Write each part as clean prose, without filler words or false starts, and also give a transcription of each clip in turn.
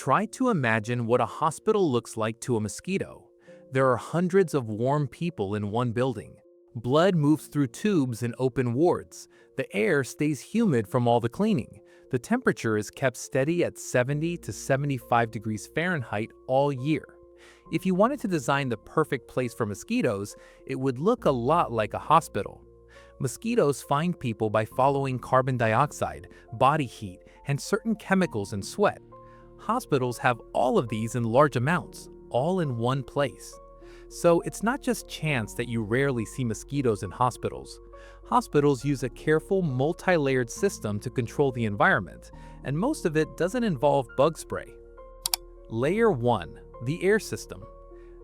Try to imagine what a hospital looks like to a mosquito. There are hundreds of warm people in one building. Blood moves through tubes in open wards. The air stays humid from all the cleaning. The temperature is kept steady at 70 to 75 degrees Fahrenheit all year. If you wanted to design the perfect place for mosquitoes, it would look a lot like a hospital. Mosquitoes find people by following carbon dioxide, body heat, and certain chemicals in sweat. Hospitals have all of these in large amounts, all in one place. So it's not just chance that you rarely see mosquitoes in hospitals. Hospitals use a careful, multi-layered system to control the environment, and most of it doesn't involve bug spray. Layer 1. The air system.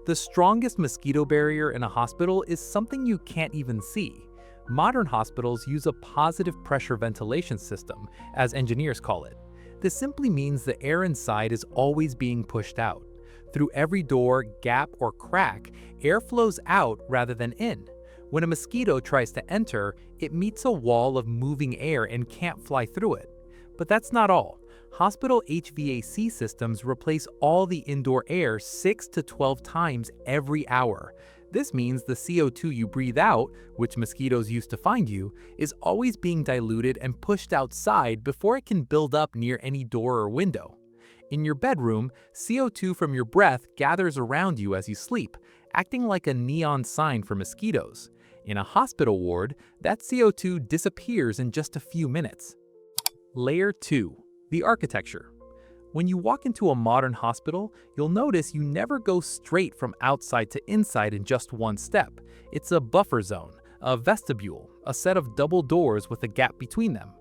The strongest mosquito barrier in a hospital is something you can't even see. Modern hospitals use a positive pressure ventilation system, as engineers call it. This simply means the air inside is always being pushed out. Through every door, gap, or crack, air flows out rather than in. When a mosquito tries to enter, it meets a wall of moving air and can't fly through it. But that's not all. Hospital HVAC systems replace all the indoor air 6 to 12 times every hour. This means the CO2 you breathe out, which mosquitoes use to find you, is always being diluted and pushed outside before it can build up near any door or window. In your bedroom, CO2 from your breath gathers around you as you sleep, acting like a neon sign for mosquitoes. In a hospital ward, that CO2 disappears in just a few minutes. Layer 2. The architecture. When you walk into a modern hospital, you'll notice you never go straight from outside to inside in just one step. It's a buffer zone, a vestibule, a set of double doors with a gap between them.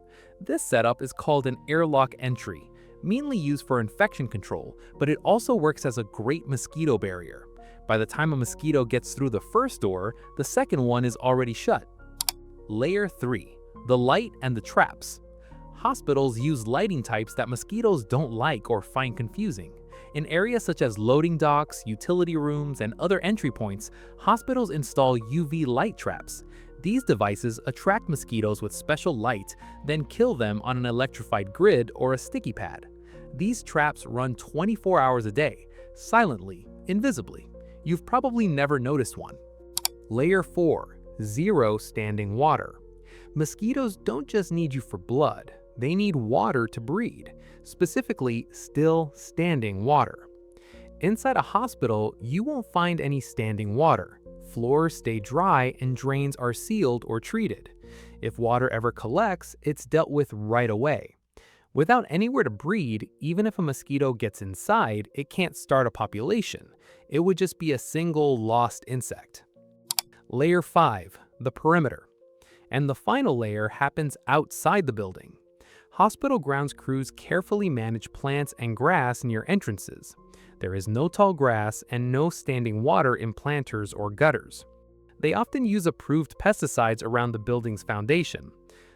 This setup is called an airlock entry, mainly used for infection control, but it also works as a great mosquito barrier. By the time a mosquito gets through the first door, the second one is already shut. Layer 3. The light and the traps. Hospitals use lighting types that mosquitoes don't like or find confusing. In areas such as loading docks, utility rooms, and other entry points, hospitals install UV light traps. These devices attract mosquitoes with special light, then kill them on an electrified grid or a sticky pad. These traps run 24 hours a day, silently, invisibly. You've probably never noticed one. Layer 4. Zero standing water. Mosquitoes don't just need you for blood. They need water to breed, specifically still, standing water. Inside a hospital, you won't find any standing water. Floors stay dry and drains are sealed or treated. If water ever collects, it's dealt with right away. Without anywhere to breed, even if a mosquito gets inside, it can't start a population. It would just be a single lost insect. Layer 5. The perimeter. And the final layer happens outside the building. Hospital grounds crews carefully manage plants and grass near entrances. There is no tall grass and no standing water in planters or gutters. They often use approved pesticides around the building's foundation.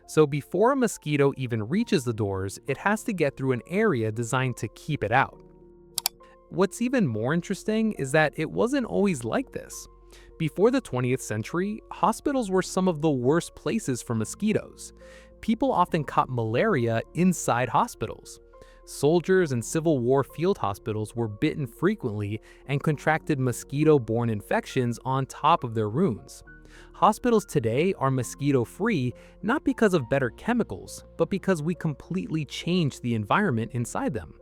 So before a mosquito even reaches the doors, it has to get through an area designed to keep it out. What's even more interesting is that it wasn't always like this. Before the 20th century, hospitals were some of the worst places for mosquitoes. People often caught malaria inside hospitals. Soldiers and Civil War field hospitals were bitten frequently and contracted mosquito-borne infections on top of their wounds. Hospitals today are mosquito-free not because of better chemicals, but because we completely changed the environment inside them.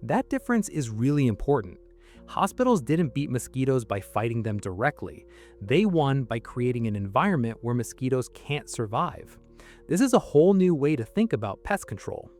That difference is really important. Hospitals didn't beat mosquitoes by fighting them directly. They won by creating an environment where mosquitoes can't survive. This is a whole new way to think about pest control.